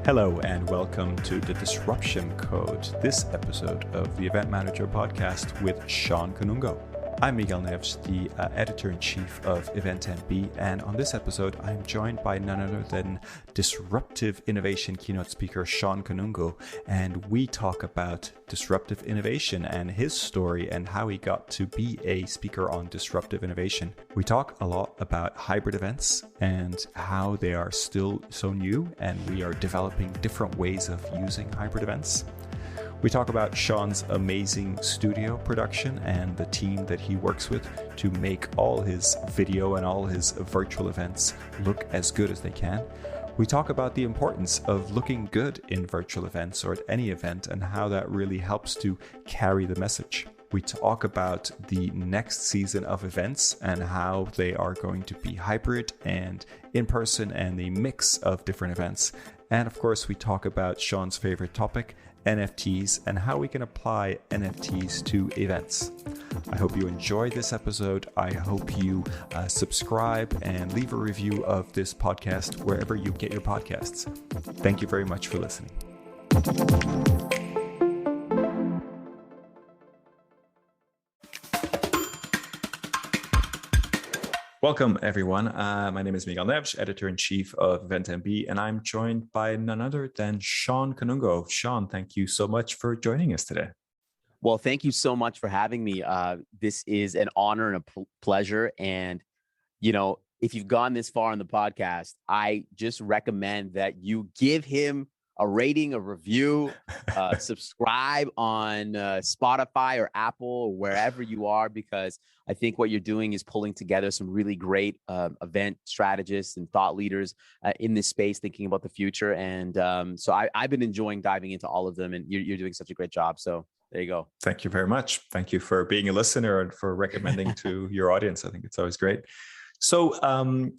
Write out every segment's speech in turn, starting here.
Hello and welcome to the Disruption Code, this episode of the Event Manager podcast with Shawn Kanungo. I'm Miguel Neves, the editor-in-chief of EventMB, and on this episode, I'm joined by none other than disruptive innovation keynote speaker Shawn Kanungo, and we talk about disruptive innovation and his story and how he got to be a speaker on disruptive innovation. We talk a lot about hybrid events and how they are still so new, and we are developing different ways of using hybrid events. We talk about Shawn's amazing studio production and the team that he works with to make all his video and all his virtual events look as good as they can. We talk about the importance of looking good in virtual events or at any event and how that really helps to carry the message. We talk about the next season of events and how they are going to be hybrid and in person and a mix of different events. And of course, we talk about Shawn's favorite topic, NFTs, and how we can apply NFTs to events. I hope you enjoyed this episode. I hope you subscribe and leave a review of this podcast wherever you get your podcasts. Thank you very much for listening. Welcome, everyone. My name is Miguel Neves, editor-in-chief of EventMB, and I'm joined by none other than Shawn Kanungo. Shawn, thank you so much for joining us today. Well, thank you so much for having me. This is an honor and a pleasure. And, you know, if you've gone this far on the podcast, I just recommend that you give him a rating, a review, subscribe on Spotify or Apple or wherever you are, because I think what you're doing is pulling together some really great event strategists and thought leaders in this space, thinking about the future. And so I've been enjoying diving into all of them, and you're doing such a great job. So there you go. Thank you very much. Thank you for being a listener and for recommending to your audience. I think it's always great. So,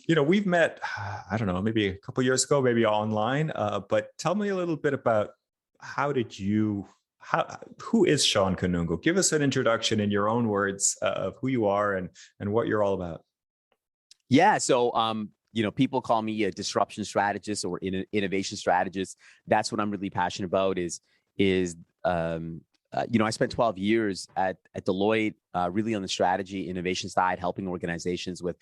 we've met, I don't know, maybe a couple of years ago, maybe online, but tell me a little bit about who is Shawn Kanungo? Give us an introduction in your own words of who you are and what you're all about. Yeah. So, people call me a disruption strategist or innovation strategist. That's what I'm really passionate about I spent 12 years at Deloitte, really on the strategy innovation side, helping organizations with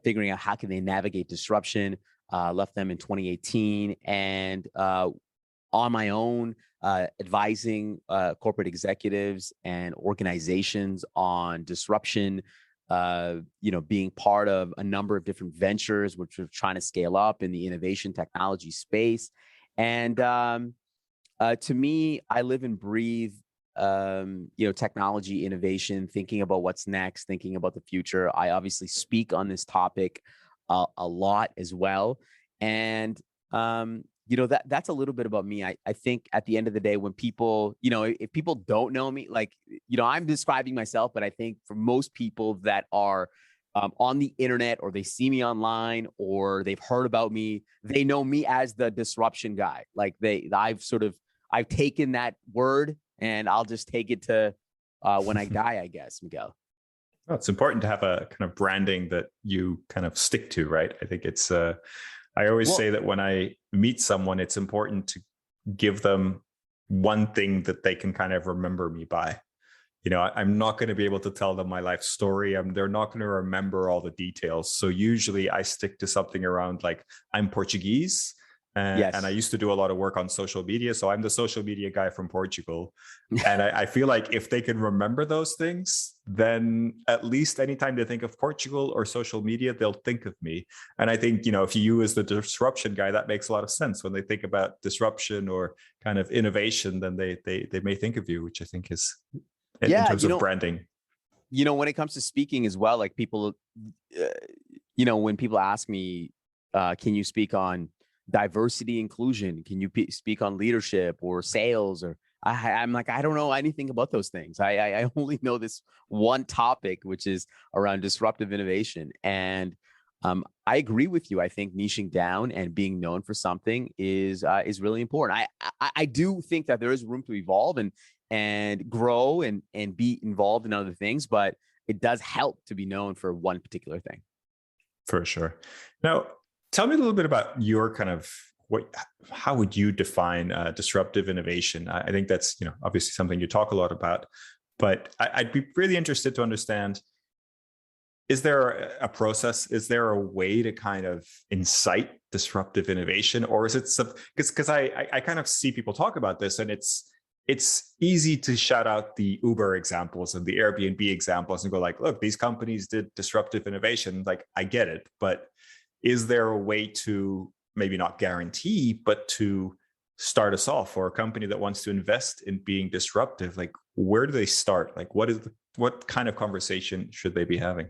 figuring out how can they navigate disruption. Left them in 2018, and on my own, advising corporate executives and organizations on disruption. Being part of a number of different ventures, which we're trying to scale up in the innovation technology space. And to me, I live and breathe technology, innovation, thinking about what's next, thinking about the future. I obviously speak on this topic a lot as well. And, that's a little bit about me. I think at the end of the day, when people, if people don't know me, I'm describing myself, but I think for most people that are on the internet, or they see me online, or they've heard about me, they know me as the disruption guy. I've taken that word, and I'll just take it to when I die, I guess, Miguel. Well, it's important to have a kind of branding that you kind of stick to, right? I think it's, I always say that when I meet someone, it's important to give them one thing that they can kind of remember me by. I'm not going to be able to tell them my life story. They're not going to remember all the details. So usually I stick to something around like, I'm Portuguese. And I used to do a lot of work on social media. So I'm the social media guy from Portugal. And I feel like if they can remember those things, then at least anytime they think of Portugal or social media, they'll think of me. And I think, if you as the disruption guy, that makes a lot of sense. When they think about disruption or kind of innovation, then they may think of you, which I think is in terms of branding. When it comes to speaking as well, like people, when people ask me, can you speak on diversity, inclusion? Can you speak on leadership or sales? Or I'm like, I don't know anything about those things. I only know this one topic, which is around disruptive innovation. And I agree with you. I think niching down and being known for something is really important. I do think that there is room to evolve and grow and be involved in other things, but it does help to be known for one particular thing. For sure. Now, tell me a little bit about your kind of how would you define disruptive innovation? I think that's, obviously something you talk a lot about, but I'd be really interested to understand, is there a process? Is there a way to kind of incite disruptive innovation? Or is it because I kind of see people talk about this, and it's easy to shout out the Uber examples and the Airbnb examples and go like, look, these companies did disruptive innovation. Like, I get it, but is there a way to maybe not guarantee, but to start us off, for a company that wants to invest in being disruptive? Like, where do they start? Like, what kind of conversation should they be having?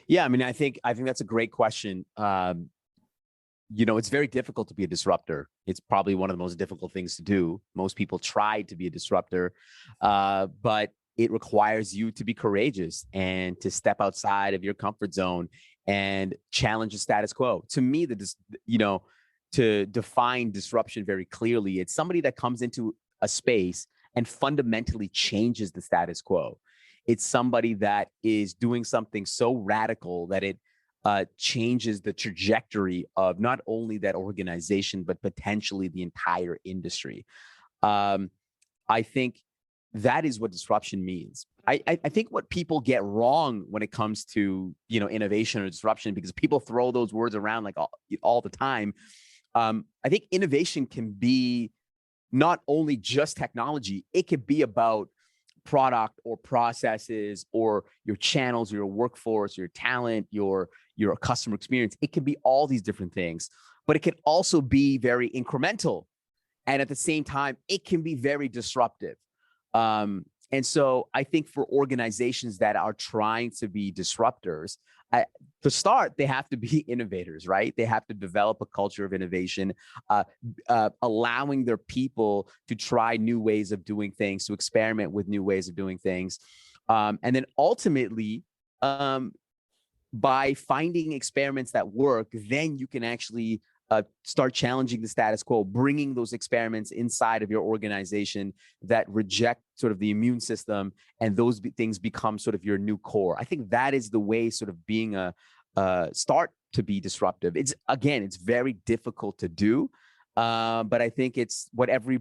Yeah, I mean, I think that's a great question. It's very difficult to be a disruptor. It's probably one of the most difficult things to do. Most people try to be a disruptor, but it requires you to be courageous and to step outside of your comfort zone and challenge the status quo. To me, to define disruption very clearly, it's somebody that comes into a space and fundamentally changes the status quo. It's somebody that is doing something so radical that it changes the trajectory of not only that organization, but potentially the entire industry. I think that is what disruption means. I think what people get wrong when it comes to innovation or disruption, because people throw those words around like all the time. I think innovation can be not only just technology; it could be about product or processes or your channels, your workforce, your talent, your customer experience. It can be all these different things, but it can also be very incremental. And at the same time, it can be very disruptive. And so I think for organizations that are trying to be disruptors, to start, they have to be innovators, right? They have to develop a culture of innovation, allowing their people to try new ways of doing things, to experiment with new ways of doing things. And then ultimately, by finding experiments that work, then you can actually start challenging the status quo, bringing those experiments inside of your organization that reject sort of the immune system, and those things become sort of your new core. I think that is the way sort of being a start to be disruptive. It's very difficult to do, but I think it's what every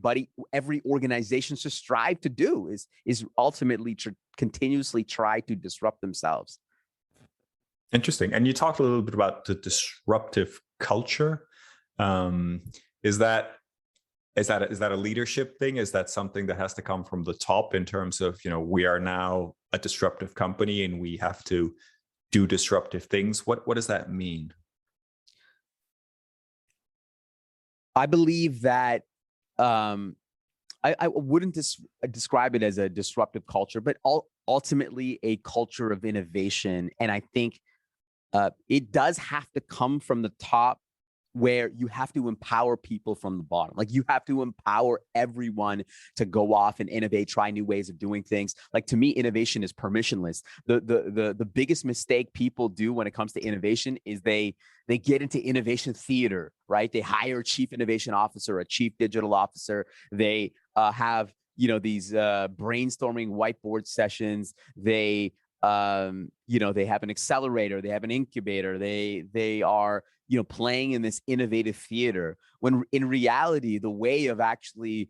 organization should strive to do is ultimately continuously try to disrupt themselves. Interesting. And you talked a little bit about the disruptive culture. Is that a leadership thing? Is that something that has to come from the top in terms of, we are now a disruptive company and we have to do disruptive things? What does that mean? I believe that I wouldn't describe it as a disruptive culture, but ultimately a culture of innovation. And I think it does have to come from the top, where you have to empower people from the bottom. Like, you have to empower everyone to go off and innovate, try new ways of doing things. Like, to me, innovation is permissionless. The biggest mistake people do when it comes to innovation is they get into innovation theater, right? They hire a chief innovation officer, a chief digital officer. They have, these brainstorming whiteboard sessions. They they have an accelerator, they have an incubator, they are, playing in this innovative theater, when in reality, the way of actually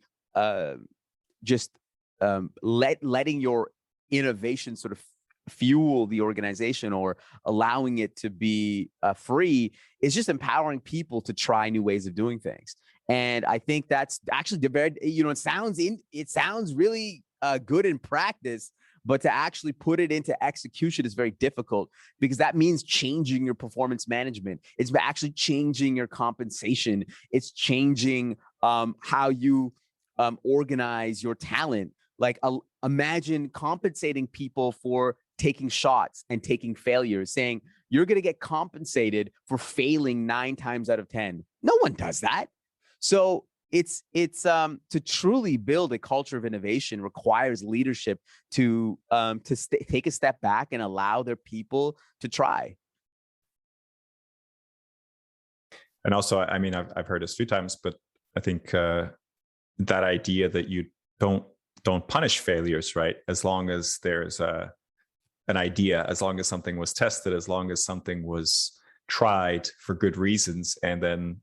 letting your innovation sort of fuel the organization, or allowing it to be free, is just empowering people to try new ways of doing things. And I think that's actually very, it sounds really good in practice, but to actually put it into execution is very difficult, because that means changing your performance management. It's actually changing your compensation. It's changing how you organize your talent. Like, imagine compensating people for taking shots and taking failures, saying you're going to get compensated for failing 9 times out of 10. No one does that. So it's to truly build a culture of innovation requires leadership to take a step back and allow their people to try. And also, I mean, I've heard this a few times, but I think that idea that you don't punish failures, right? As long as there's an idea, as long as something was tested, as long as something was tried for good reasons, and then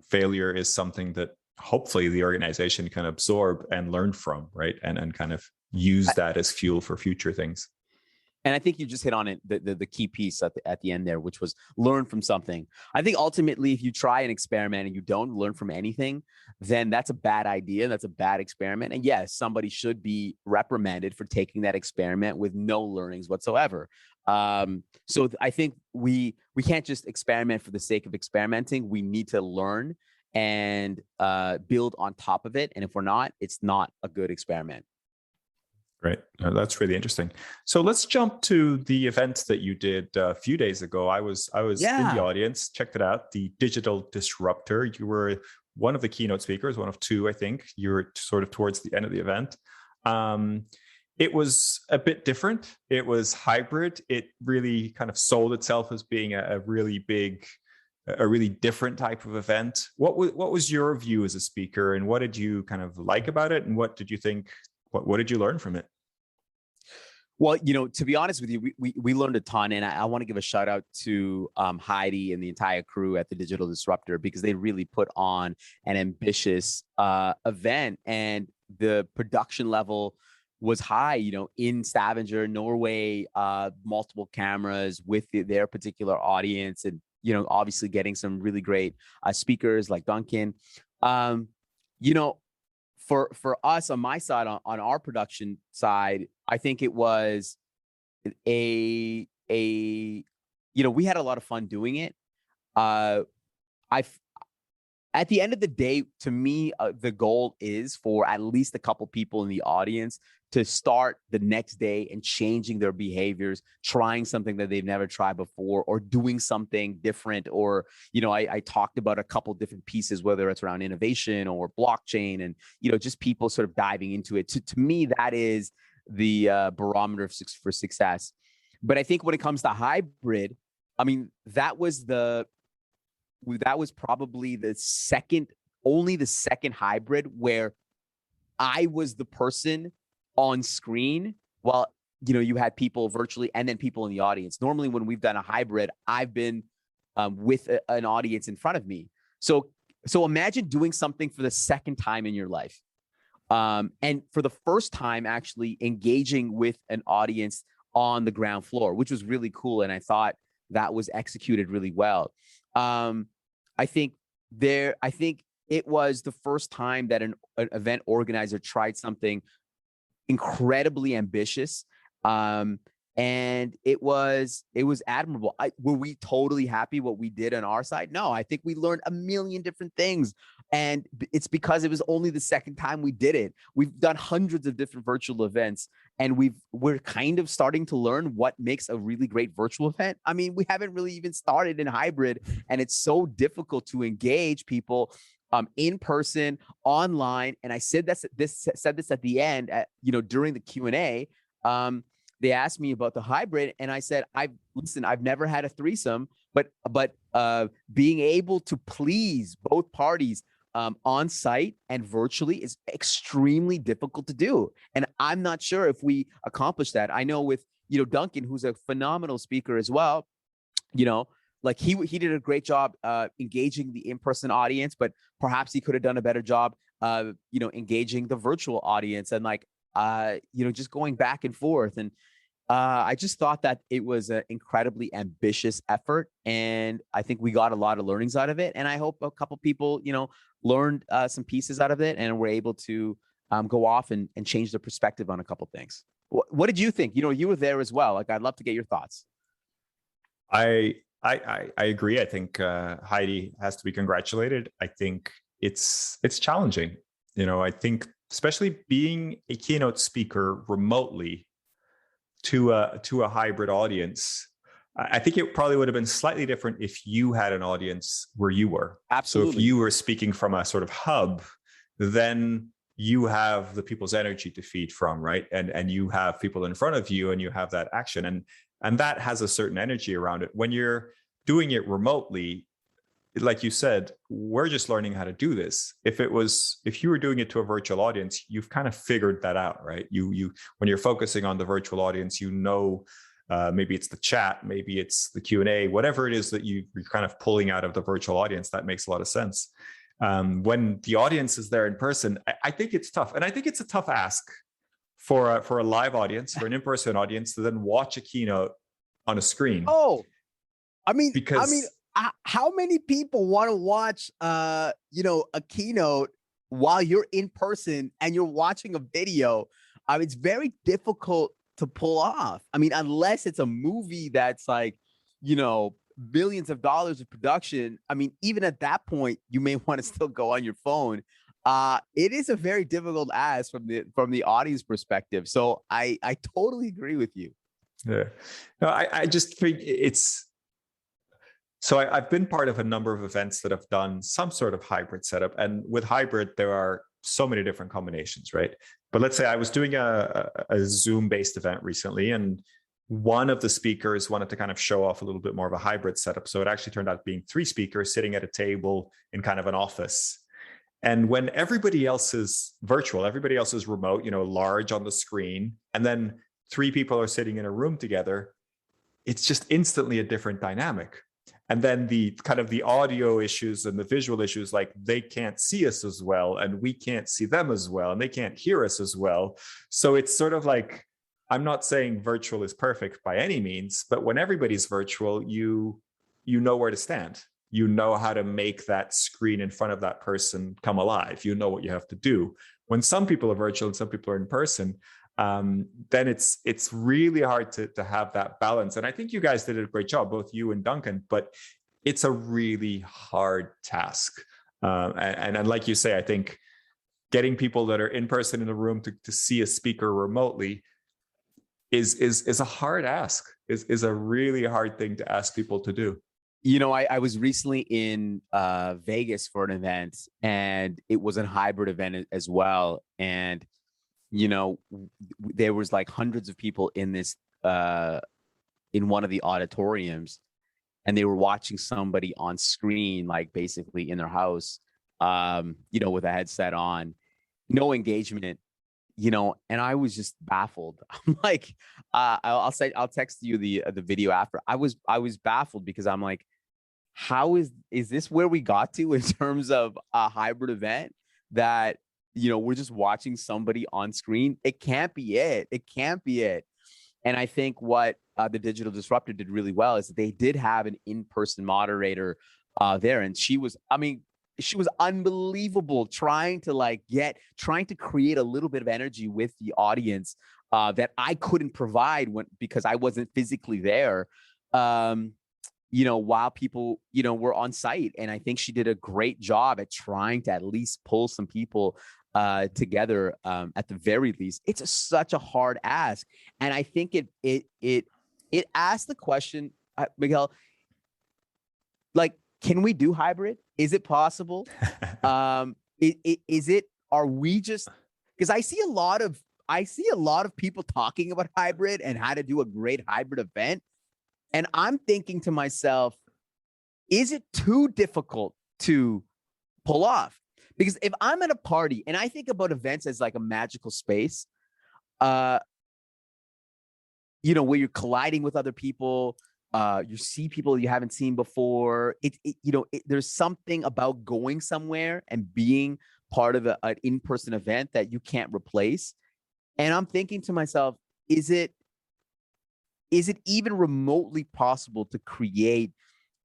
failure is something that hopefully the organization can absorb and learn from, right? And kind of use that as fuel for future things. And I think you just hit on it, the key piece at the end there, which was learn from something. I think ultimately, if you try an experiment and you don't learn from anything, then that's a bad idea. That's a bad experiment. And yes, somebody should be reprimanded for taking that experiment with no learnings whatsoever. So I think we can't just experiment for the sake of experimenting. We need to learn and build on top of it. And if we're not, it's not a good experiment. Great. That's really interesting. So let's jump to the event that you did a few days ago. I was in the audience, checked it out, the Digital Disruptor. You were one of the keynote speakers, one of two, I think. You were sort of towards the end of the event. It was a bit different. It was hybrid. It really kind of sold itself as being a really different type of event. What was your view as a speaker, and what did you kind of like about it, and what did you think? What did you learn from it? Well, to be honest with you, we learned a ton, and I want to give a shout out to Heidi and the entire crew at the Digital Disruptor, because they really put on an ambitious event, and the production level was high. In Stavanger, Norway, multiple cameras with their particular audience, and obviously getting some really great speakers like Duncan. For us on my side, on our production side, I think it was we had a lot of fun doing it. At the end of the day, to me, the goal is for at least a couple people in the audience to start the next day and changing their behaviors, trying something that they've never tried before, or doing something different. Or, I talked about a couple different pieces, whether it's around innovation or blockchain, and, just people sort of diving into it. To me, that is the barometer for success. But I think when it comes to hybrid, I mean, that was probably the second hybrid where I was the person on screen while, you had people virtually and then people in the audience. Normally when we've done a hybrid, I've been with an audience in front of me. So imagine doing something for the second time in your life. And for the first time, actually engaging with an audience on the ground floor, which was really cool. And I thought that was executed really well. I think it was the first time that an event organizer tried something incredibly ambitious. And it was admirable. Were we totally happy what we did on our side? No, I think we learned a million different things. And it's because it was only the second time we did it. We've done hundreds of different virtual events, and we're kind of starting to learn what makes a really great virtual event. I mean, we haven't really even started in hybrid, and it's so difficult to engage people in person, online. And I said this at the end, during the Q&A. They asked me about the hybrid, and I said, I've never had a threesome, but being able to please both parties on site and virtually is extremely difficult to do. And I'm not sure if we accomplish that. I know with, Duncan, who's a phenomenal speaker as well, like he did a great job engaging the in-person audience, but perhaps he could have done a better job engaging the virtual audience, and just going back and forth. And I just thought that it was an incredibly ambitious effort, and I think we got a lot of learnings out of it. And I hope a couple people, learned some pieces out of it and were able to go off and change their perspective on a couple things. What did you think? You were there as well. Like, I'd love to get your thoughts. I agree. I think Heidi has to be congratulated. I think it's challenging. I think especially being a keynote speaker remotely to a hybrid audience, I think it probably would have been slightly different if you had an audience where you were. Absolutely. So if you were speaking from a sort of hub, then you have the people's energy to feed from, right? And you have people in front of you, and you have that action, and that has a certain energy around it. When you're doing it remotely, like you said, we're just learning how to do this. If you were doing it to a virtual audience, you've kind of figured that out, right? You when you're focusing on the virtual audience, Maybe it's the chat, maybe it's the Q&A, whatever it is that you're kind of pulling out of the virtual audience. That makes a lot of sense. When the audience is there in person, I think it's tough. And I think it's a tough ask for a live audience, for an in-person audience, to then watch a keynote on a screen. Oh, because how many people want to watch, a keynote while you're in person and you're watching a video? It's very difficult to pull off. I mean, unless it's a movie that's like, billions of dollars of production. I mean, even at that point, you may want to still go on your phone. It is a very difficult ask from the audience perspective. So I totally agree with you. Yeah, no, I just think so I've been part of a number of events that have done some sort of hybrid setup. And with hybrid, there are so many different combinations, right? But let's say I was doing a Zoom-based event recently, and one of the speakers wanted to kind of show off a little bit more of a hybrid setup. So it actually turned out being 3 speakers sitting at a table in kind of an office. And when everybody else is virtual, everybody else is remote, large on the screen, and then 3 people are sitting in a room together, it's just instantly a different dynamic. And then the kind of the audio issues and the visual issues, like they can't see us as well, and we can't see them as well, and they can't hear us as well. So it's sort of like, I'm not saying virtual is perfect by any means, but when everybody's virtual, you know where to stand. You know how to make that screen in front of that person come alive. You know what you have to do. When some people are virtual and some people are in person, then it's really hard to have that balance. And I think you guys did a great job, both you and Duncan, but it's a really hard task. And like you say, I think getting people that are in person in the room to see a speaker remotely is a hard ask, is a really hard thing to ask people to do. I was recently in Vegas for an event, and it was a hybrid event as well. And there was like hundreds of people in this in one of the auditoriums, and they were watching somebody on screen, like basically in their house, with a headset on, no engagement, and I was just baffled. I'm like, I'll text you the video after. I was baffled because I'm like, how is this where we got to in terms of a hybrid event that we're just watching somebody on screen? It can't be it. It can't be it. And I think what the Digital Disruptor did really well is they did have an in-person moderator there. And she was unbelievable, trying to create a little bit of energy with the audience that I couldn't provide because I wasn't physically there. While people, were on site. And I think she did a great job at trying to at least pull some people together at the very least. It's such a hard ask. And I think it asks the question, Miguel, like, can we do hybrid? Is it possible? Are we just, because I see a lot of people talking about hybrid and how to do a great hybrid event. And I'm thinking to myself, is it too difficult to pull off? Because if I'm at a party and I think about events as like a magical space, where you're colliding with other people, you see people you haven't seen before. There's something about going somewhere and being part of an in-person event that you can't replace. And I'm thinking to myself, is it even remotely possible to create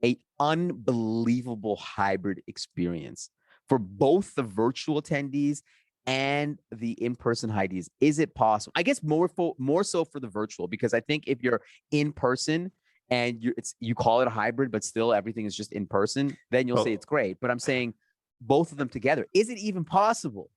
an unbelievable hybrid experience for both the virtual attendees and the in-person attendees? Is it possible? I guess more so for the virtual, because I think if you're in person and you call it a hybrid, but still everything is just in person, then you'll say it's great. But I'm saying both of them together, is it even possible?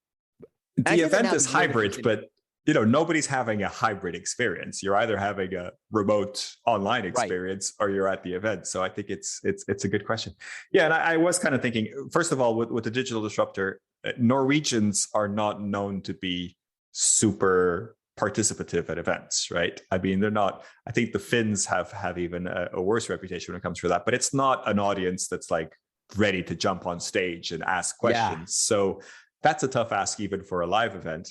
The event is hybrid, but nobody's having a hybrid experience. You're either having a remote online experience, right, or you're at the event. So I think it's a good question. Yeah, and I was kind of thinking, first of all, with the Digital Disruptor, Norwegians are not known to be super participative at events, right? I mean, they're not. I think the Finns have even a worse reputation when it comes to that. But it's not an audience that's like ready to jump on stage and ask questions. Yeah. So that's a tough ask even for a live event.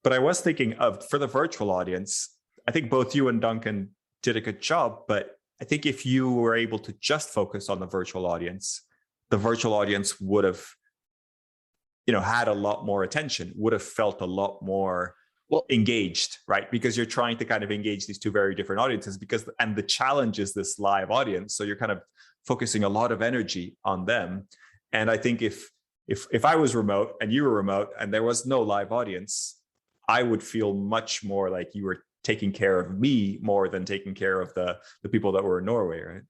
But I was thinking for the virtual audience, I think both you and Duncan did a good job. But I think if you were able to just focus on the virtual audience would have, had a lot more attention, would have felt a lot more engaged, right? Because you're trying to kind of engage these two very different audiences, and the challenge is this live audience. So you're kind of focusing a lot of energy on them. And I think if I was remote and you were remote and there was no live audience, I would feel much more like you were taking care of me more than taking care of the people that were in Norway, right?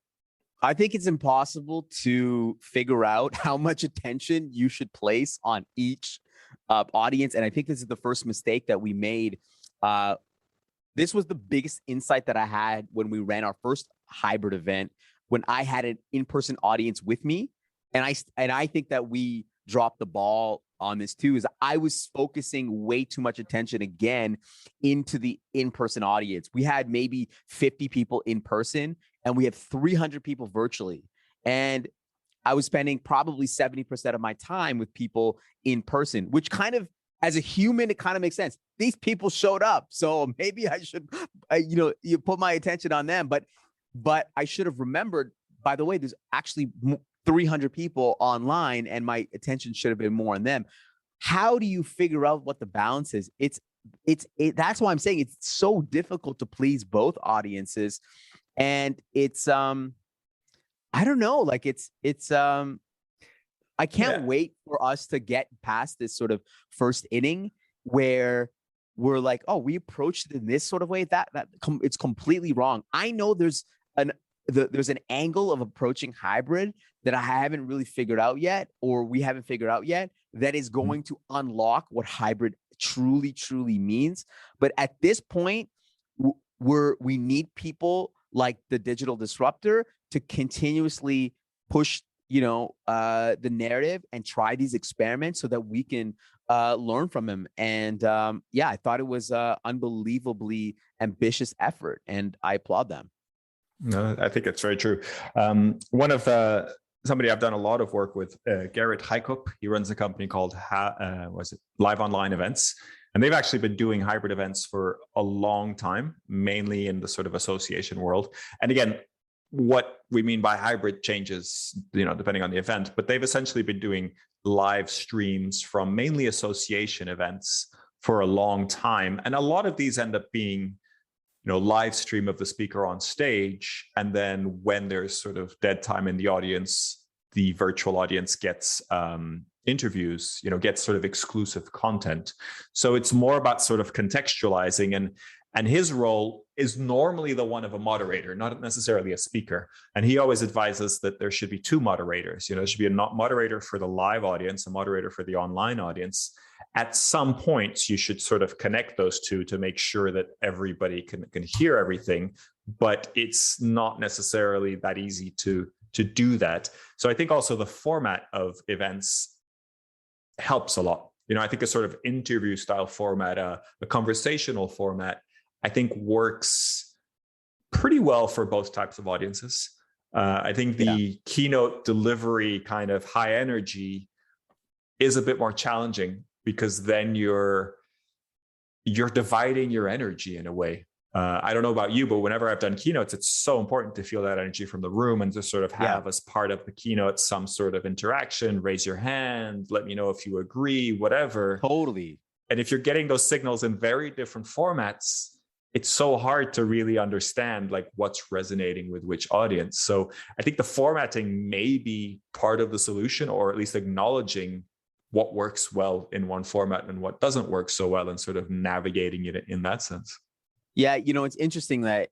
I think it's impossible to figure out how much attention you should place on each audience. And I think this is the first mistake that we made. This was the biggest insight that I had when we ran our first hybrid event, when I had an in-person audience with me. And I think that we dropped the ball on this too, is I was focusing way too much attention again into the in-person audience. We had maybe 50 people in person and we have 300 people virtually. And I was spending probably 70% of my time with people in person, which kind of, as a human, it kind of makes sense. These people showed up. So maybe I should, you put my attention on them. But I should have remembered, by the way, there's actually 300 people online and my attention should have been more on them. How do you figure out what the balance is? That's why I'm saying it's so difficult to please both audiences. And it's, I don't know, like I can't wait for us to get past this sort of first inning where we're like, oh, we approached it in this sort of way. It's completely wrong. I know there's an angle of approaching hybrid that I haven't really figured out yet, or we haven't figured out yet, that is going to unlock what hybrid truly, truly means. But at this point, we need people like the digital disruptor to continuously push, the narrative and try these experiments so that we can learn from them. And I thought it was an unbelievably ambitious effort, and I applaud them. No, I think it's very true. Somebody I've done a lot of work with, Garrett Heikup. He runs a company called Live Online Events. And they've actually been doing hybrid events for a long time, mainly in the sort of association world. And again, what we mean by hybrid changes, depending on the event, but they've essentially been doing live streams from mainly association events for a long time. And a lot of these end up being, live stream of the speaker on stage. And then when there's sort of dead time in the audience, the virtual audience gets interviews, gets sort of exclusive content. So it's more about sort of contextualizing, and his role is normally the one of a moderator, not necessarily a speaker. And he always advises that there should be two moderators. There should be a moderator for the live audience, a moderator for the online audience. At some points, you should sort of connect those two to make sure that everybody can hear everything, but it's not necessarily that easy to do that. So I think also the format of events helps a lot. I think a sort of interview style format, a conversational format, I think works pretty well for both types of audiences. I think the keynote delivery kind of high energy is a bit more challenging, because then you're dividing your energy in a way. I don't know about you, but whenever I've done keynotes, it's so important to feel that energy from the room and to sort of have as part of the keynote some sort of interaction, raise your hand, let me know if you agree, whatever. Totally. And if you're getting those signals in very different formats, it's so hard to really understand like what's resonating with which audience. So I think the formatting may be part of the solution, or at least acknowledging what works well in one format and what doesn't work so well, and sort of navigating it in that sense. Yeah, it's interesting that,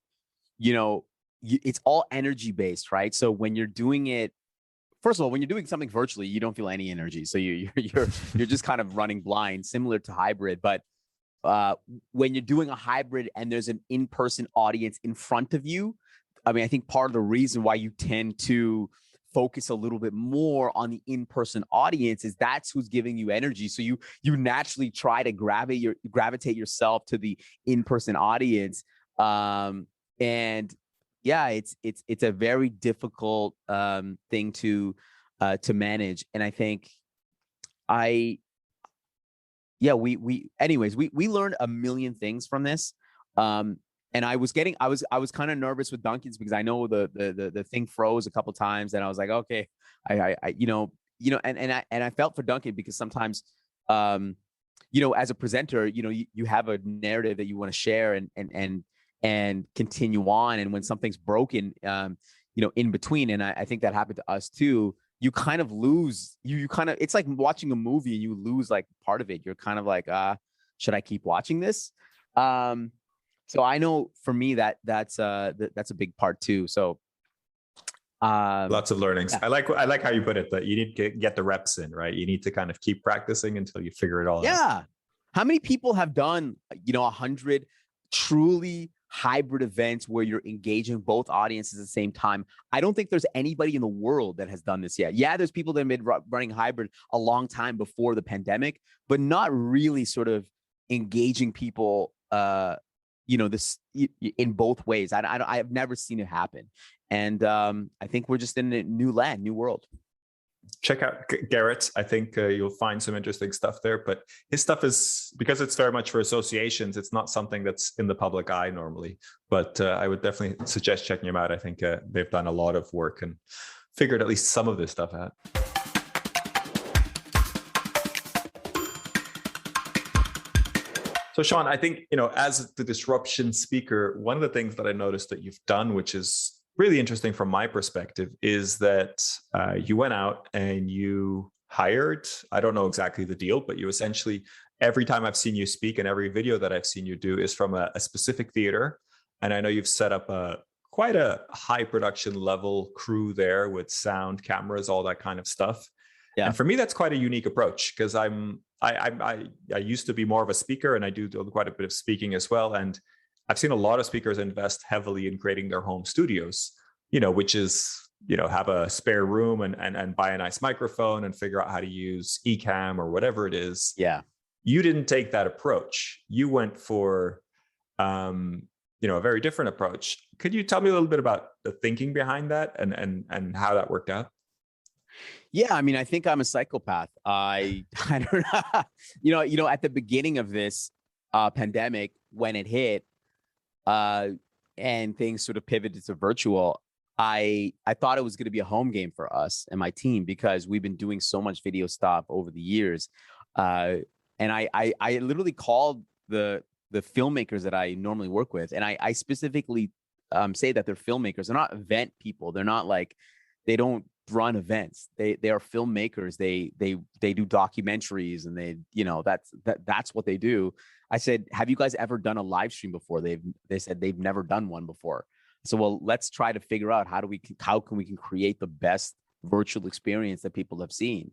it's all energy based, right? So when you're doing it, first of all, when you're doing something virtually, you don't feel any energy. So you're just kind of running blind, similar to hybrid. But when you're doing a hybrid and there's an in-person audience in front of you, I think part of the reason why you tend to focus a little bit more on the in-person audience is that's who's giving you energy. So you naturally try to gravitate yourself to the in-person audience. And yeah, it's a very difficult thing to manage. And I think we learned a million things from this. and I was kind of nervous with Dunkin's because I know the thing froze a couple times, and I was like, okay, I and I felt for Dunkin' because sometimes, as a presenter, you have a narrative that you want to share and continue on, and when something's broken, in between, and I think that happened to us too. You kind of lose, you kind of, it's like watching a movie and you lose like part of it. You're kind of like, should I keep watching this? So I know for me that's a big part too. So lots of learnings. Yeah. I like how you put it, that you need to get the reps in, right? You need to kind of keep practicing until you figure it all out. Yeah. How many people have done, 100 truly hybrid events where you're engaging both audiences at the same time? I don't think there's anybody in the world that has done this yet. Yeah, there's people that have been running hybrid a long time before the pandemic, but not really sort of engaging people, this in both ways. I have never seen it happen. And I think we're just in a new land, new world. Check out Garrett. I think you'll find some interesting stuff there, but his stuff is, because it's very much for associations, it's not something that's in the public eye normally, but I would definitely suggest checking him out. I think they've done a lot of work and figured at least some of this stuff out. So Shawn, I think, as the disruption speaker, one of the things that I noticed that you've done, which is really interesting from my perspective, is that you went out and you hired, I don't know exactly the deal, but you essentially, every time I've seen you speak and every video that I've seen you do is from a specific theater. And I know you've set up quite a high production level crew there with sound, cameras, all that kind of stuff. Yeah. And for me, that's quite a unique approach, because I used to be more of a speaker, and I do quite a bit of speaking as well. And I've seen a lot of speakers invest heavily in creating their home studios, which is, have a spare room and buy a nice microphone and figure out how to use Ecamm or whatever it is. Yeah. You didn't take that approach. You went for, a very different approach. Could you tell me a little bit about the thinking behind that and how that worked out? Yeah, I mean, I think I'm a psychopath. I don't know. At the beginning of this pandemic, when it hit, and things sort of pivoted to virtual, I thought it was going to be a home game for us and my team, because we've been doing so much video stuff over the years. And I literally called the filmmakers that I normally work with, and I specifically say that they're filmmakers. They're not event people. They're not like, they don't run events. They are filmmakers. They do documentaries, and that's what they do. I said, have you guys ever done a live stream before? They said they've never done one before. So, well, let's try to figure out how can we create the best virtual experience that people have seen.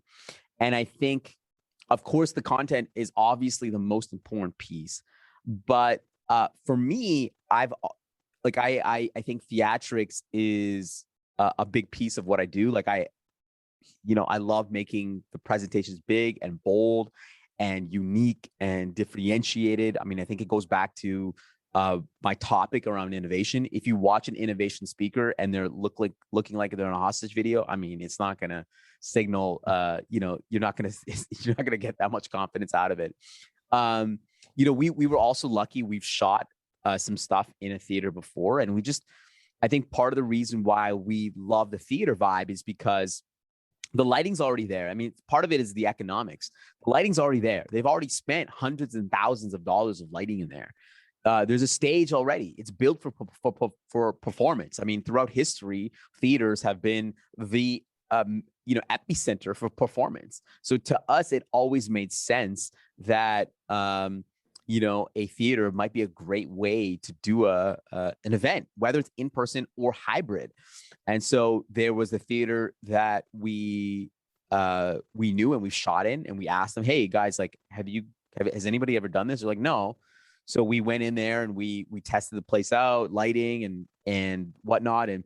And I think, of course, the content is obviously the most important piece. But for me, I think theatrics is a big piece of what I do. Like I love making the presentations big and bold and unique and differentiated. I mean, I think it goes back to my topic around innovation. If you watch an innovation speaker and they're looking like they're in a hostage video, I mean, it's not going to signal, you're not going to get that much confidence out of it. We were also lucky. We've shot some stuff in a theater before, and I think part of the reason why we love the theater vibe is because the lighting's already there. I mean, part of it is the economics. The lighting's already there. They've already spent hundreds and thousands of dollars of lighting in there. There's a stage already. It's built for performance. I mean, throughout history, theaters have been the epicenter for performance. So to us, it always made sense that a theater might be a great way to do an event, whether it's in person or hybrid. And so there was a theater that we knew and we shot in, and we asked them, hey guys, like, has anybody ever done this? They're like, no. So we went in there and we tested the place out, lighting and whatnot. And,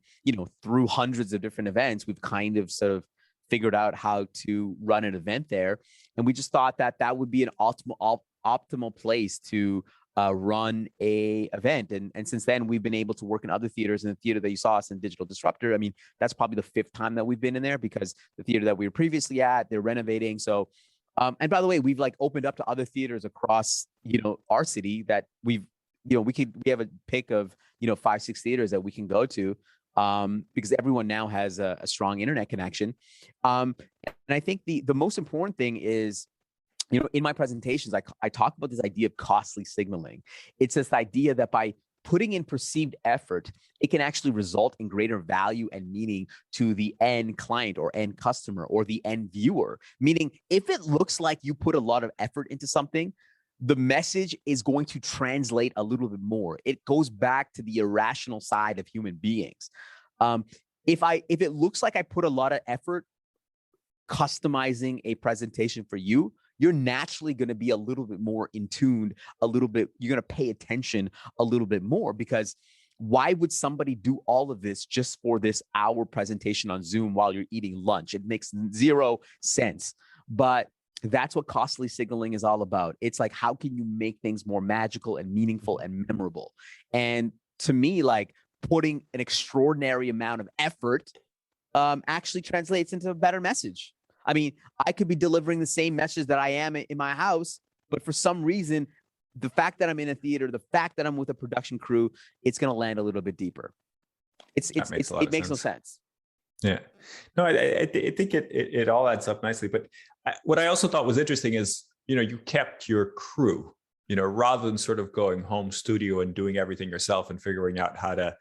through hundreds of different events, we've kind of sort of figured out how to run an event there. And we just thought that would be an optimal place to run a event. And since then, we've been able to work in other theaters. In the theater that you saw us in, Digital Disruptor, I mean, that's probably the 5th time that we've been in there, because the theater that we were previously at, they're renovating. So, and by the way, we've opened up to other theaters across, our city that we've we have a pick of, 5-6 theaters that we can go to, because everyone now has a strong internet connection. And I think the most important thing is, in my presentations, I talk about this idea of costly signaling. It's this idea that by putting in perceived effort, it can actually result in greater value and meaning to the end client or end customer or the end viewer. Meaning, if it looks like you put a lot of effort into something, the message is going to translate a little bit more. It goes back to the irrational side of human beings. If it looks like I put a lot of effort customizing a presentation for you, you're naturally going to be a little bit more in tune, you're going to pay attention a little bit more, because why would somebody do all of this just for this hour presentation on Zoom while you're eating lunch? It makes zero sense. But that's what costly signaling is all about. It's like, how can you make things more magical and meaningful and memorable? And to me, like, putting an extraordinary amount of effort actually translates into a better message. I mean, I could be delivering the same message that I am in my house, but for some reason, the fact that I'm in a theater, the fact that I'm with a production crew, it's going to land a little bit deeper. It makes no sense. Yeah, no, I think it all adds up nicely. But what I also thought was interesting is, you kept your crew, rather than sort of going home studio and doing everything yourself and figuring out how to,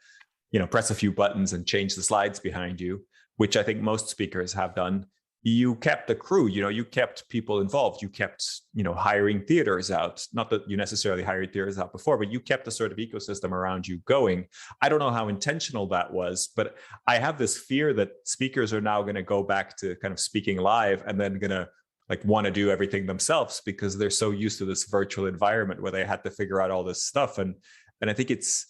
press a few buttons and change the slides behind you, which I think most speakers have done. You kept the crew, you kept people involved. You kept, hiring theaters out. Not that you necessarily hired theaters out before, but you kept the sort of ecosystem around you going. I don't know how intentional that was, but I have this fear that speakers are now going to go back to kind of speaking live and then going to want to do everything themselves because they're so used to this virtual environment where they had to figure out all this stuff. And I think it's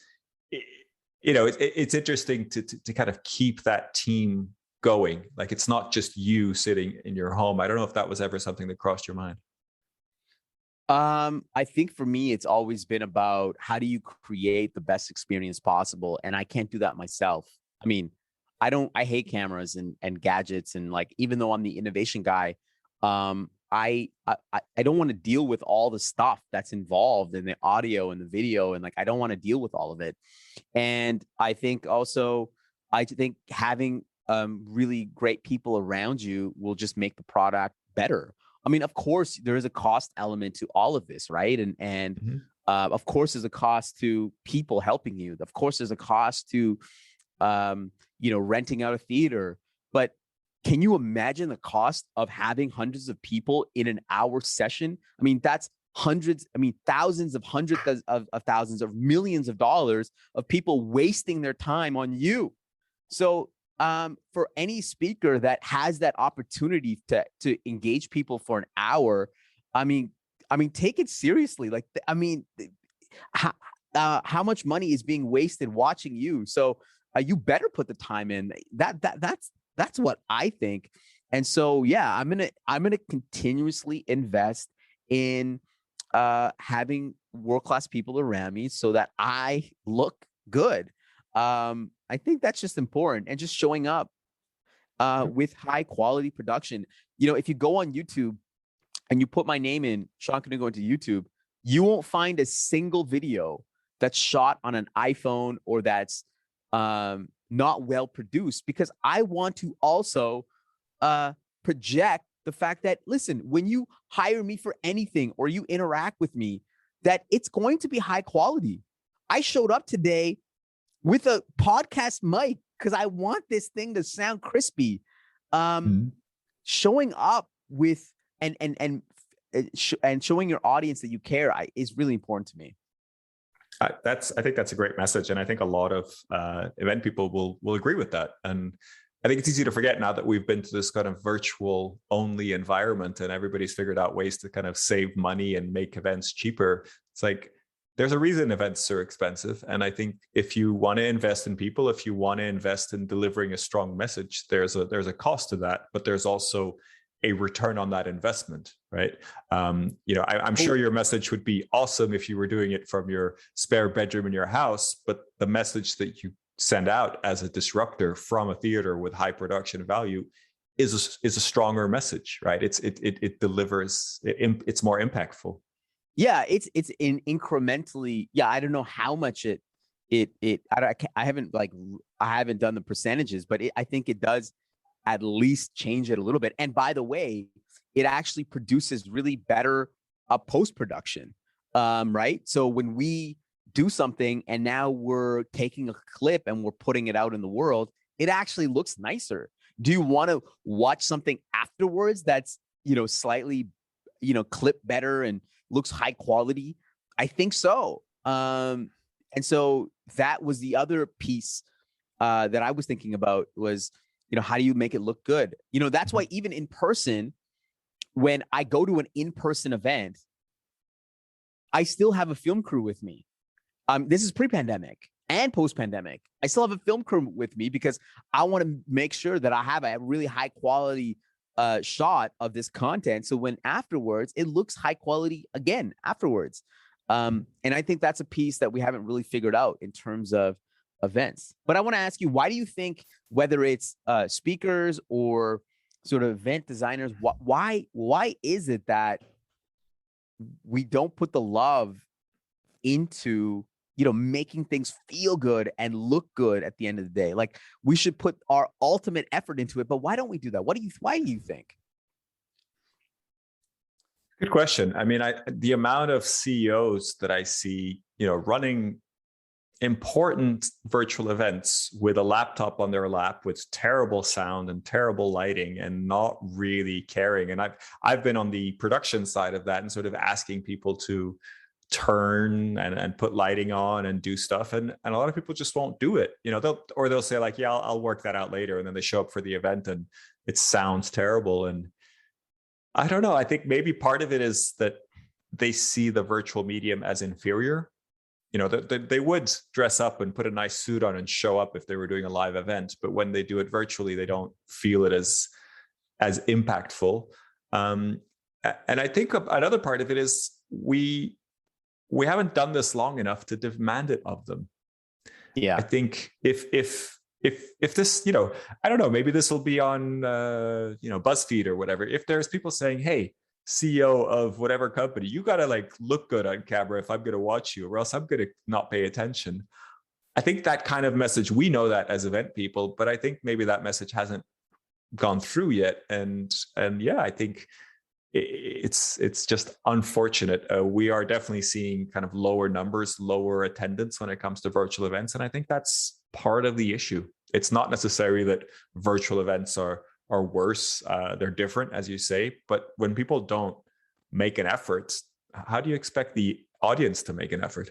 interesting to kind of keep that team going. Like, it's not just you sitting in your home. I don't know if that was ever something that crossed your mind. I think for me, it's always been about how do you create the best experience possible? And I can't do that myself. I mean, I hate cameras and gadgets. And like, even though I'm the innovation guy, I don't want to deal with all the stuff that's involved in the audio and the video. And like, I don't want to deal with all of it. And I think having really great people around you will just make the product better. I mean, of course, there is a cost element to all of this, right? And of course, there's a cost to people helping you. Of course, there's a cost to, renting out a theater. But can you imagine the cost of having hundreds of people in an hour session? I mean, that's thousands of hundreds of thousands of millions of dollars of people wasting their time on you. So for any speaker that has that opportunity to engage people for an hour, I mean, take it seriously. Like, how much money is being wasted watching you? So you better put the time in. That's what I think. And so, yeah, I'm gonna continuously invest in having world-class people around me so that I look good. I think that's just important, and just showing up with high quality production. If you go on YouTube and you put my name in, Shawn Kanungo, into YouTube, you won't find a single video that's shot on an iPhone or that's not well produced, because I want to also project the fact that, listen, when you hire me for anything or you interact with me, that it's going to be high quality. I showed up today with a podcast mic because I want this thing to sound crispy. Showing up with and showing your audience that you care is really important to me. I think that's a great message, and I think a lot of event people will agree with that. And I think it's easy to forget now that we've been to this kind of virtual only environment, and everybody's figured out ways to kind of save money and make events cheaper. It's like, there's a reason events are expensive. And I think if you want to invest in people, if you want to invest in delivering a strong message, there's a cost to that, but there's also a return on that investment, right? I'm sure your message would be awesome if you were doing it from your spare bedroom in your house, but the message that you send out as a disruptor from a theater with high production value is a stronger message, right? It delivers, it's more impactful. Yeah, it's in incrementally. Yeah, I don't know how much I haven't done the percentages, but I think it does at least change it a little bit. And by the way, it actually produces really better post production, right? So when we do something and now we're taking a clip and we're putting it out in the world, it actually looks nicer. Do you want to watch something afterwards that's, slightly, clip better and looks high quality? I think so. And so that was the other piece that I was thinking about was, how do you make it look good? That's why even in person, when I go to an in-person event, I still have a film crew with me. This is pre-pandemic and post-pandemic. I still have a film crew with me because I want to make sure that I have a really high quality shot of this content. So when afterwards, it looks high quality again afterwards. And I think that's a piece that we haven't really figured out in terms of events. But I want to ask you, why do you think, whether it's speakers or sort of event designers, why is it that we don't put the love into making things feel good and look good at the end of the day? Like, we should put our ultimate effort into it, but why don't we do that? Why do you think? Good question. I mean, the amount of CEOs that I see, running important virtual events with a laptop on their lap with terrible sound and terrible lighting and not really caring. And I've been on the production side of that and sort of asking people to turn and put lighting on and do stuff, and a lot of people just won't do it. They'll say like, yeah, I'll work that out later, and then they show up for the event and it sounds terrible. And I don't know, I think maybe part of it is that they see the virtual medium as inferior. They would dress up and put a nice suit on and show up if they were doing a live event, but when they do it virtually, they don't feel it as impactful. And I think another part of it is we haven't done this long enough to demand it of them. Yeah, I think if this, I don't know, maybe this will be on BuzzFeed or whatever. If there's people saying, hey, CEO of whatever company, you got to like look good on camera if I'm going to watch you, or else I'm going to not pay attention. I think that kind of message, we know that as event people, but I think maybe that message hasn't gone through yet. And yeah, I think it's just unfortunate. We are definitely seeing kind of lower numbers, lower attendance when it comes to virtual events. And I think that's part of the issue. It's not necessarily that virtual events are worse. They're different, as you say, but when people don't make an effort, how do you expect the audience to make an effort?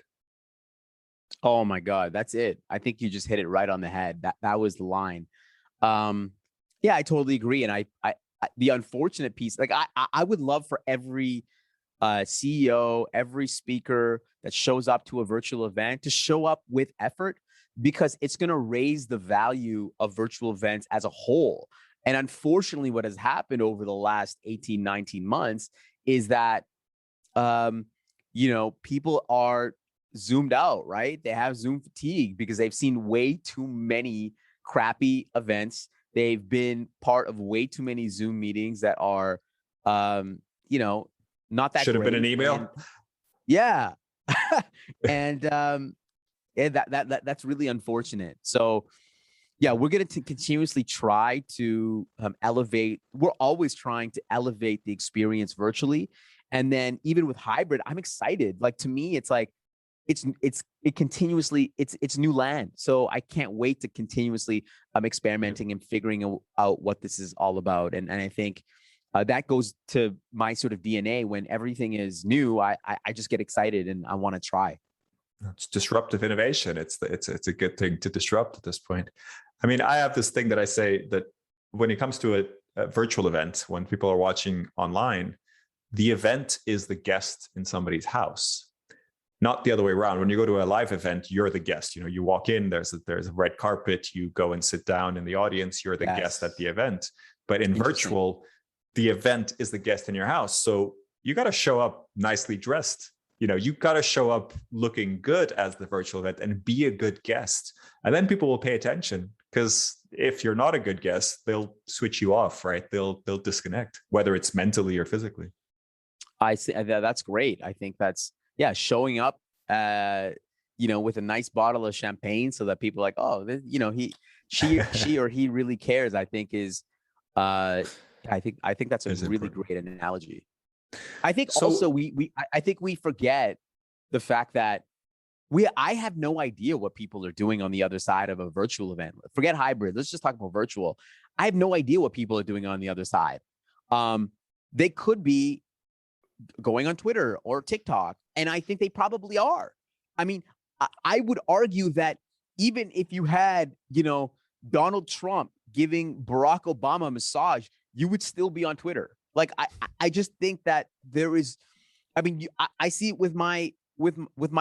Oh my God, that's it. I think you just hit it right on the head. That was the line. Yeah, I totally agree. And I the unfortunate piece, like I would love for every CEO, every speaker that shows up to a virtual event to show up with effort, because it's going to raise the value of virtual events as a whole. And unfortunately, what has happened over the last 18, 19 months is that, people are zoomed out, right? They have Zoom fatigue because they've seen way too many crappy events. They've been part of way too many Zoom meetings that are, not that should have great. been an email. And, yeah. And that's really unfortunate. So, yeah, we're going to continuously try to elevate. We're always trying to elevate the experience virtually. And then even with hybrid, I'm excited. Like, to me, it's like, it's new land. So I can't wait to continuously experimenting and figuring out what this is all about. And I think that goes to my sort of DNA. When everything is new, I just get excited and I want to try. It's disruptive innovation. It's a good thing to disrupt at this point. I mean, I have this thing that I say that when it comes to a virtual event, when people are watching online, the event is the guest in somebody's house, not the other way around. When you go to a live event, you're the guest. You walk in, there's a red carpet, you go and sit down in the audience, you're the guest at the event. But in virtual, the event is the guest in your house. So you got to show up nicely dressed. You got to show up looking good as the virtual event and be a good guest. And then people will pay attention, because if you're not a good guest, they'll switch you off, right? They'll disconnect, whether it's mentally or physically. I see that's great. I think that's showing up with a nice bottle of champagne so that people are like, oh, she or he really cares, I think is I think that's a Is really important. great analogy. I think also So I think we forget the fact that I have no idea what people are doing on the other side of a virtual event. Forget hybrid. Let's just talk about virtual. I have no idea what people are doing on the other side. They could be going on Twitter or TikTok, and I think they probably are. I mean, I would argue that even if you had, Donald Trump giving Barack Obama a massage, you would still be on Twitter. Like, I just think that there is, I mean, I see it with my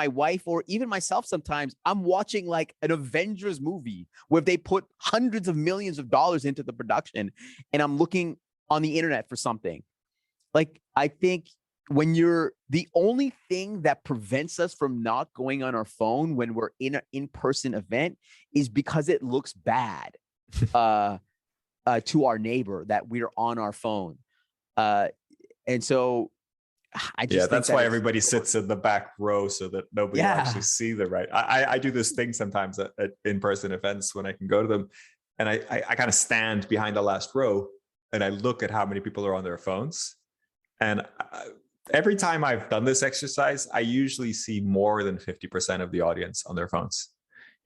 wife or even myself. Sometimes I'm watching like an Avengers movie where they put hundreds of millions of dollars into the production, and I'm looking on the internet for something. Like, I think when you're the only thing that prevents us from not going on our phone when we're in an in-person event is because it looks bad to our neighbor that we're on our phone. And so I just think that's why everybody sits in the back row so that nobody will actually see the right. I do this thing sometimes at in-person events when I can go to them, and I kind of stand behind the last row and I look at how many people are on their phones. And every time I've done this exercise, I usually see more than 50% of the audience on their phones.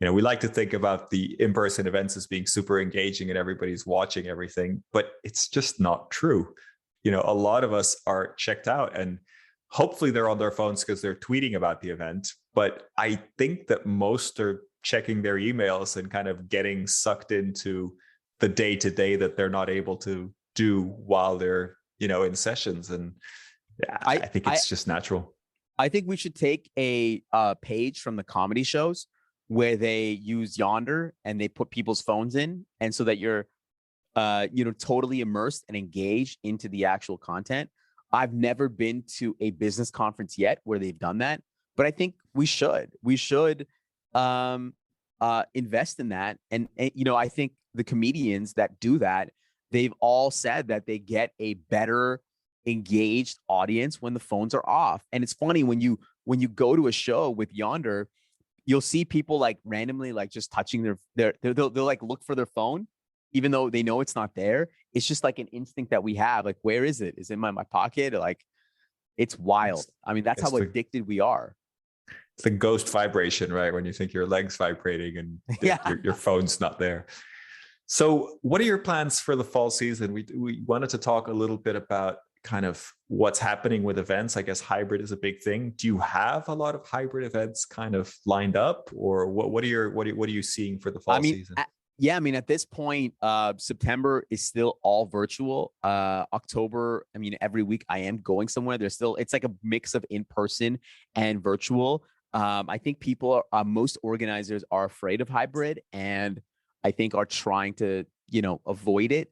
We like to think about the in-person events as being super engaging and everybody's watching everything, but it's just not true. A lot of us are checked out, and hopefully they're on their phones because they're tweeting about the event. But I think that most are checking their emails and kind of getting sucked into the day-to-day that they're not able to do while they're, in sessions. And I think it's just natural. I think we should take a page from the comedy shows where they use Yonder and they put people's phones in, and so that you're totally immersed and engaged into the actual content. I've never been to a business conference yet where they've done that, but I think we should invest in that. And I think the comedians that do that, they've all said that they get a better engaged audience when the phones are off. And it's funny when you go to a show with Yonder, you'll see people like randomly like just touching they'll like look for their phone even though they know it's not there. It's just like an instinct that we have. Like, where is it? Is it in my pocket? Like, it's wild. I mean, that's how addicted we are. It's the ghost vibration, right? When you think your leg's vibrating and your phone's not there. So what are your plans for the fall season? We wanted to talk a little bit about kind of what's happening with events. I guess hybrid is a big thing. Do you have a lot of hybrid events kind of lined up, or what are you seeing for the fall season? At this point, September is still all virtual. October, every week I am going somewhere. It's like a mix of in-person and virtual. I think most organizers are afraid of hybrid, and I think are trying to, avoid it.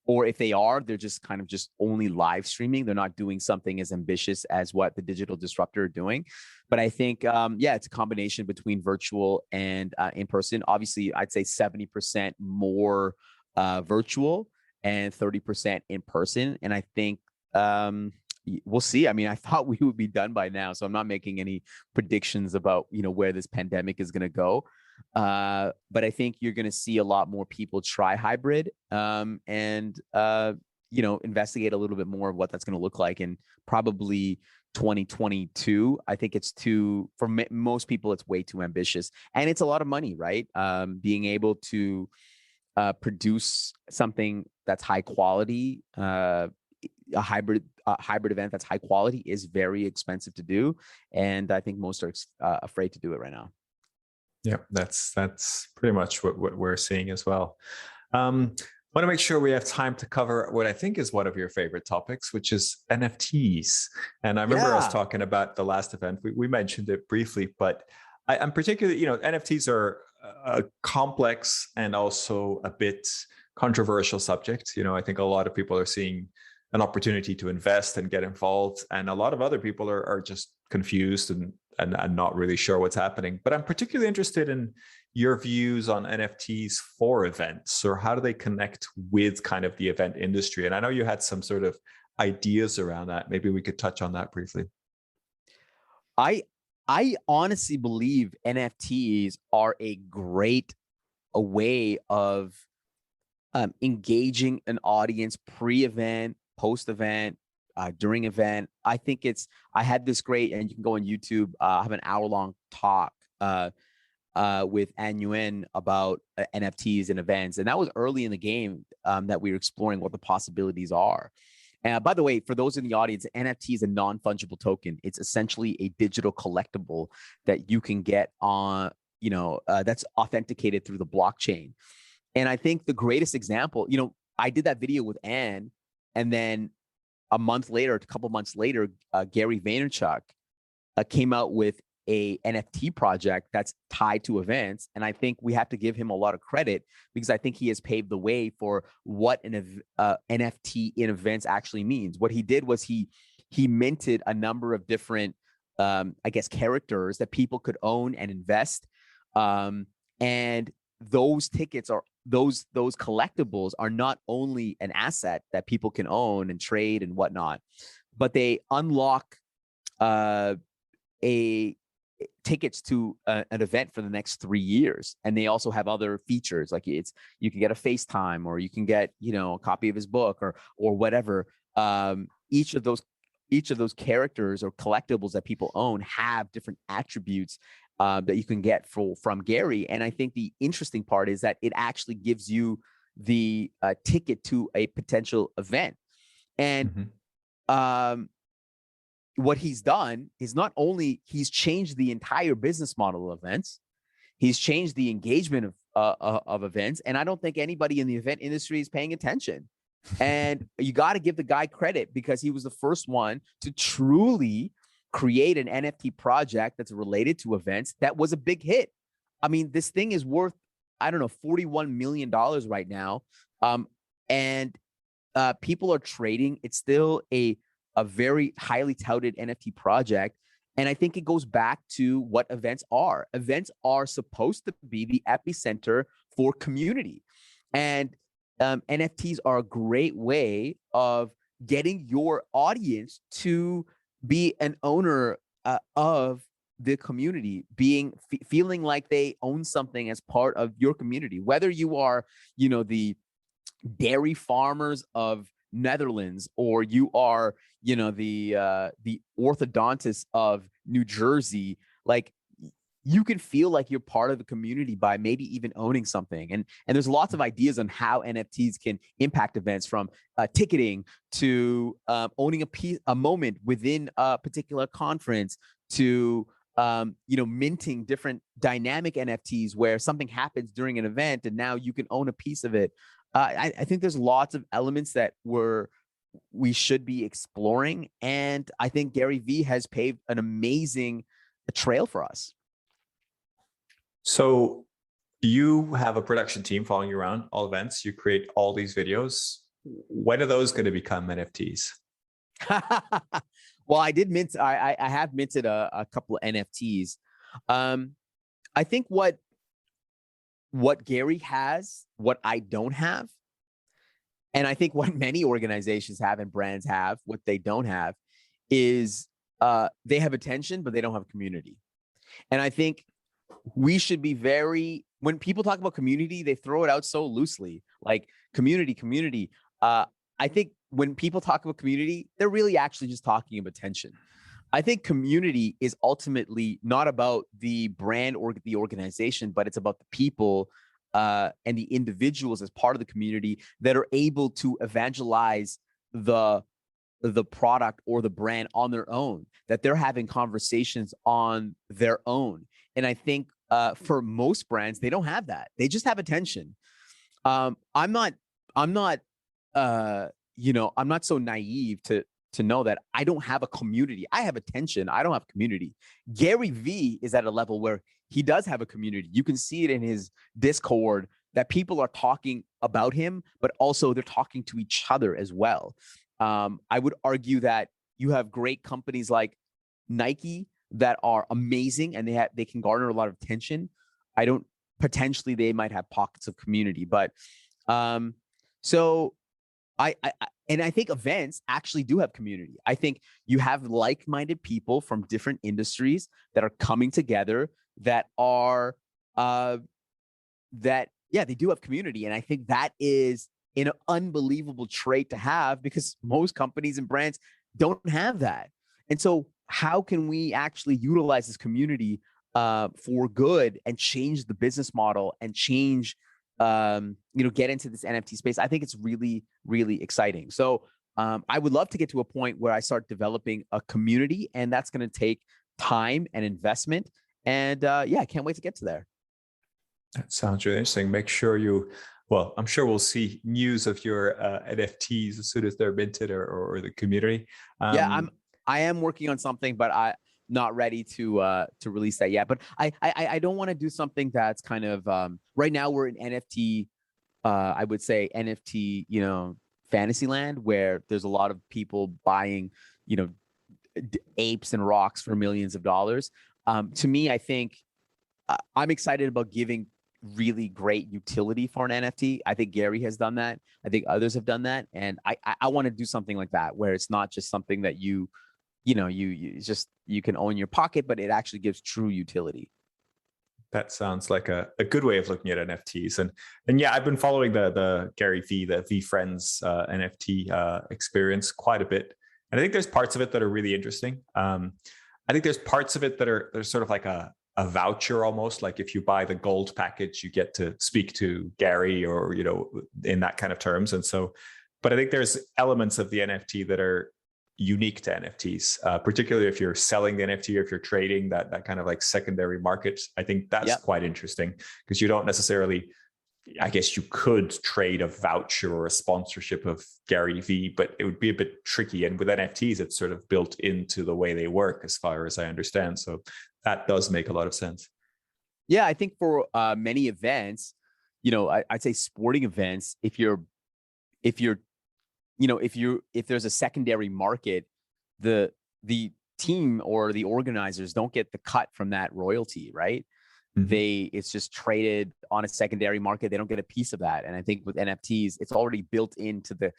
Or if they are, they're just kind of just only live streaming. They're not doing something as ambitious as what the digital disruptor are doing. But I think, it's a combination between virtual and in person. Obviously, I'd say 70% more virtual and 30% in person. And I think we'll see. I thought we would be done by now, so I'm not making any predictions about, where this pandemic is going to go. But I think you're going to see a lot more people try hybrid and investigate a little bit more of what that's going to look like in probably 2022. I think for most people, it's way too ambitious, and it's a lot of money, right? Being able to produce something that's high quality, a hybrid event that's high quality is very expensive to do. And I think most are afraid to do it right now. Yeah, that's pretty much what we're seeing as well. Want to make sure we have time to cover what I think is one of your favorite topics, which is NFTs. And I remember us talking about the last event. We mentioned it briefly, but I'm particularly, NFTs are a complex and also a bit controversial subject. I think a lot of people are seeing an opportunity to invest and get involved, and a lot of other people are just confused and not really sure what's happening. But I'm particularly interested in your views on NFTs for events, or how do they connect with kind of the event industry? And I know you had some sort of ideas around that. Maybe we could touch on that briefly. I honestly believe NFTs are a way of engaging an audience pre-event, post-event, during event. I think I had this great, and you can go on YouTube, I have an hour-long talk with An Nguyen about NFTs and events. And that was early in the game that we were exploring what the possibilities are. By the way, for those in the audience, NFT is a non-fungible token. It's essentially a digital collectible that you can get on, that's authenticated through the blockchain. And I think the greatest example, I did that video with Anne, and then a couple months later, Gary Vaynerchuk came out with a NFT project that's tied to events. And I think we have to give him a lot of credit, because I think he has paved the way for what an NFT in events actually means. What he did was he minted a number of different, characters that people could own and invest. And those tickets those collectibles are not only an asset that people can own and trade and whatnot, but they unlock tickets to an event for the next 3 years. And they also have other features, like you can get a FaceTime, or you can get, a copy of his book or whatever. Each of those characters or collectibles that people own have different attributes that you can get from Gary. And I think the interesting part is that it actually gives you the ticket to a potential event. And what he's done is not only he's changed the entire business model of events, he's changed the engagement of events. And I don't think anybody in the event industry is paying attention. And you got to give the guy credit, because he was the first one to truly create an NFT project that's related to events that was a big hit. I mean, this thing is worth, I don't know, $41 million right now. And people are trading. It's still a very highly touted NFT project. And I think it goes back to what events are. Events are supposed to be the epicenter for community. And NFTs are a great way of getting your audience to be an owner of the community, feeling like they own something as part of your community, whether you are, the dairy farmers of Netherlands, or you are, the orthodontist of New Jersey. Like, you can feel like you're part of the community by maybe even owning something. And there's lots of ideas on how NFTs can impact events, from ticketing to owning a moment within a particular conference, to minting different dynamic NFTs where something happens during an event and now you can own a piece of it. I think there's lots of elements that we should be exploring. And I think Gary Vee has paved an amazing trail for us. So you have a production team following you around all events. You create all these videos. When are those going to become NFTs? Well, I have minted a couple of NFTs. I think what Gary has, what I don't have, and I think what many organizations have and brands have, what they don't have, is they have attention, but they don't have community. And I think we should be when people talk about community, they throw it out so loosely, like community. I think when people talk about community, they're really actually just talking about attention. I think community is ultimately not about the brand or the organization, but it's about the people and the individuals as part of the community that are able to evangelize the product or the brand on their own, that they're having conversations on their own. And I think for most brands, they don't have that. They just have attention. I'm not so naive to know that I don't have a community. I have attention. I don't have community. Gary Vee is at a level where he does have a community. You can see it in his Discord that people are talking about him, but also they're talking to each other as well. I would argue that you have great companies like Nike that are amazing and they can garner a lot of attention. Potentially they might have pockets of community, but so I And I think events actually do have community. I think you have like-minded people from different industries that are coming together that are they do have community. And I think that is an unbelievable trait to have, because most companies and brands don't have that. And so how can we actually utilize this community for good and change the business model and change, get into this NFT space? I think it's really, really exciting. So I would love to get to a point where I start developing a community, and that's going to take time and investment. And I can't wait to get to there. That sounds really interesting. Make sure I'm sure we'll see news of your NFTs as soon as they're minted or the community. I am working on something, but I'm not ready to release that yet. But I don't want to do something that's kind of right now we're in NFT. I would say NFT, fantasy land, where there's a lot of people buying, apes and rocks for millions of dollars. To me, I think I'm excited about giving really great utility for an NFT. I think Gary has done that. I think others have done that. And I want to do something like that, where it's not just something that you can own in your pocket, but it actually gives true utility. That sounds like a good way of looking at NFTs. And yeah, I've been following the Gary V, the VeeFriends NFT experience quite a bit. And I think there's parts of it that are really interesting. I think there's parts of it that are sort of like a voucher almost. Like if you buy the gold package, you get to speak to Gary or, in that kind of terms. And so, but I think there's elements of the NFT that are unique to NFTs, particularly if you're selling the NFT or if you're trading that kind of like secondary market. I think that's quite interesting, because you don't necessarily, I guess you could trade a voucher or a sponsorship of Gary V, but it would be a bit tricky. And with NFTs, it's sort of built into the way they work, as far as I understand. So that does make a lot of sense. Yeah, I think for many events, I'd say sporting events, if there's a secondary market, the team or the organizers don't get the cut from that royalty, right? Mm-hmm. It's just traded on a secondary market. They don't get a piece of that. And I think with NFTs, it's already built into the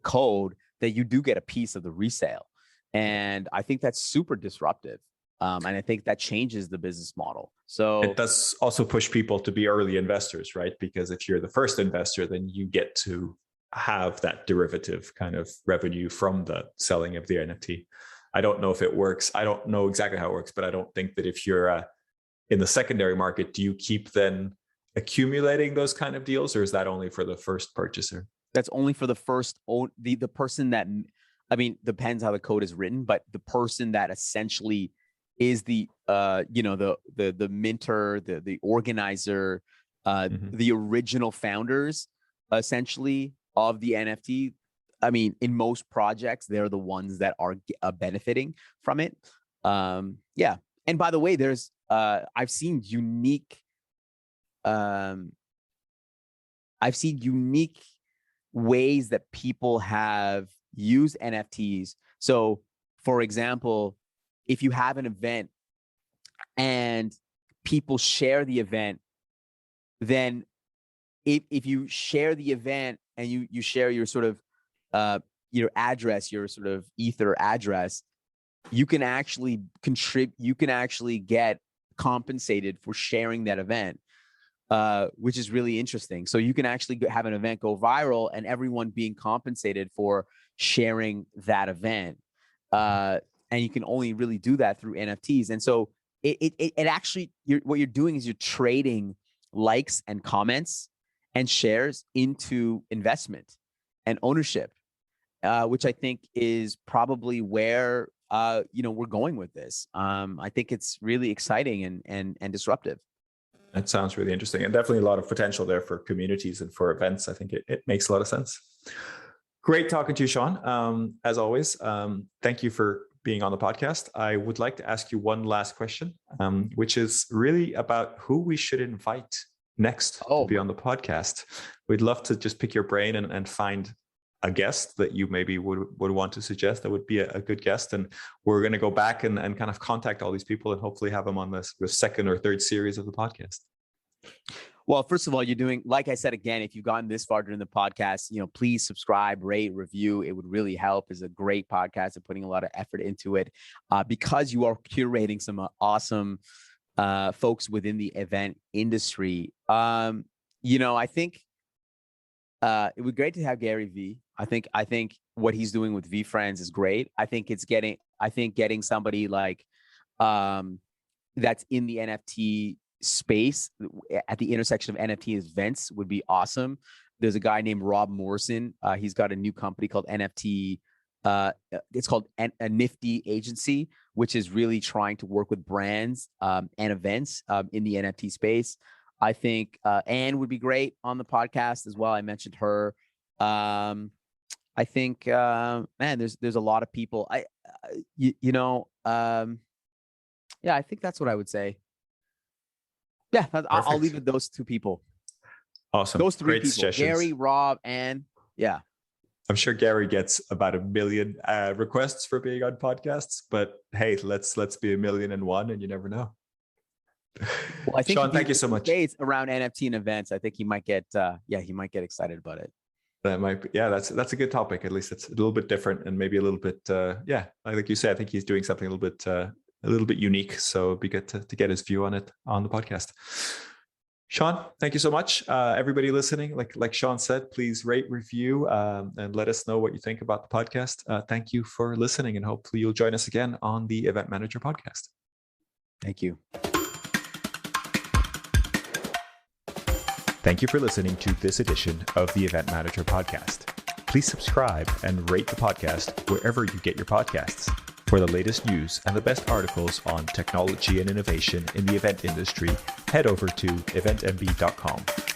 code that you do get a piece of the resale. And I think that's super disruptive. And I think that changes the business model. So it does also push people to be early investors, right? Because if you're the first investor, then you get to have that derivative kind of revenue from the selling of the NFT. I don't know if it works. I don't know exactly how it works, but I don't think that if you're in the secondary market, do you keep then accumulating those kind of deals, or is that only for the first purchaser? That's only for the first, the person that, depends how the code is written, but the person that essentially is the minter, the organizer, the original founders, essentially, of the NFT. In most projects, they're the ones that are benefiting from it. And by the way, there's I've seen unique ways that people have used NFTs. So, for example, if you have an event and people share the event, then if you share the event and you share your sort of your address, your sort of Ether address, you can actually contribute. You can actually get compensated for sharing that event, which is really interesting. So you can actually have an event go viral and everyone being compensated for sharing that event. And you can only really do that through NFTs. And so it actually, what you're doing is you're trading likes and comments and shares into investment and ownership, which I think is probably where we're going with this. I think it's really exciting and disruptive. That sounds really interesting, and definitely a lot of potential there for communities and for events. I think it makes a lot of sense. Great talking to you, Shawn. As always, thank you for being on the podcast. I would like to ask you one last question, which is really about who we should invite next to be on the podcast. We'd love to just pick your brain and find a guest that you maybe would want to suggest that would be a good guest. And we're going to go back and kind of contact all these people and hopefully have them on the second or third series of the podcast. Well, first of all, you're doing, like I said, again, if you've gotten this far during the podcast, please subscribe, rate, review. It would really help. It's a great podcast and putting a lot of effort into it because you are curating some awesome folks within the event industry. I think it would be great to have Gary V. I think what he's doing with V Friends is great. I think getting somebody like that's in the NFT space at the intersection of NFT events would be awesome. There's a guy named Rob Morrison. He's got a new company called NFT. It's called a Nifty Agency, which is really trying to work with brands and events in the NFT space. I think Anne would be great on the podcast as well. I mentioned her. I think there's a lot of people. I think that's what I would say. Yeah, I'll leave it those two people. Awesome. Those three Great people: suggestions. Gary, Rob, and yeah. I'm sure Gary gets about 1 million requests for being on podcasts, but hey, let's be 1,000,001, and you never know. Well, I think Shawn, thank you so much. It's around NFT and events. I think he might get excited about it. That might be, that's a good topic. At least it's a little bit different and maybe a little bit, like you said, I think he's doing something a little bit unique. So it'd be good to get his view on it on the podcast. Shawn, thank you so much. Everybody listening, like Shawn said, please rate, review, and let us know what you think about the podcast. Thank you for listening, and hopefully you'll join us again on the Event Manager podcast. Thank you. Thank you for listening to this edition of the Event Manager podcast. Please subscribe and rate the podcast wherever you get your podcasts. For the latest news and the best articles on technology and innovation in the event industry, head over to eventmb.com.